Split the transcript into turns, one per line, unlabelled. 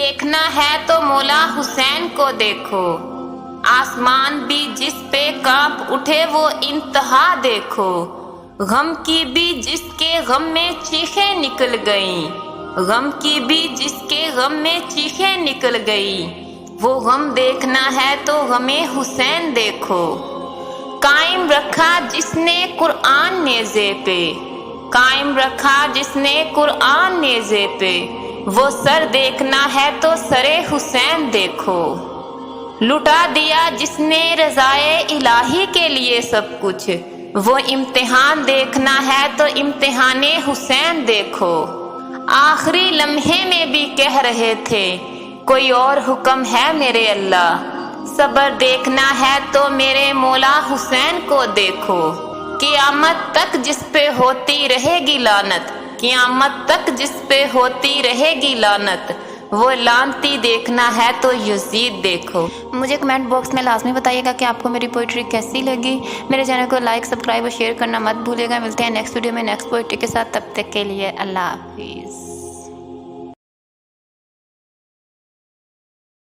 دیکھنا ہے تو مولا حسین کو دیکھو، آسمان بھی جس پہ کانپ اٹھے وہ انتہا دیکھو، غم کی بھی جس کے غم میں چیخیں نکل گئیں، غم کی بھی جس کے غم میں چیخیں نکل گئی، وہ غم دیکھنا ہے تو غم حسین دیکھو، قائم رکھا جس نے قرآن نیزے پہ، قائم رکھا جس نے قرآن نیزے پہ، وہ سر دیکھنا ہے تو سر حسین دیکھو، لٹا دیا جس نے رضائے الہی کے لیے سب کچھ، وہ امتحان دیکھنا ہے تو امتحان حسین دیکھو، آخری لمحے میں بھی کہہ رہے تھے کوئی اور حکم ہے میرے اللہ، صبر دیکھنا ہے تو میرے مولا حسین کو دیکھو، قیامت تک جس پہ ہوتی رہے گی لعنت، قیامت تک جس پہ ہوتی رہے گی لعنت، وہ لعنتی دیکھنا ہے تو یزید دیکھو۔ مجھے کمنٹ باکس میں لازمی بتائیے گا کہ آپ کو میری پوئٹری کیسی لگی۔ میرے چینل کو لائک، سبسکرائب اور شیئر کرنا مت بھولیے گا۔ ملتے ہیں نیکسٹ ویڈیو میں نیکسٹ پوئٹری کے ساتھ، تب تک کے لیے اللہ حافظ۔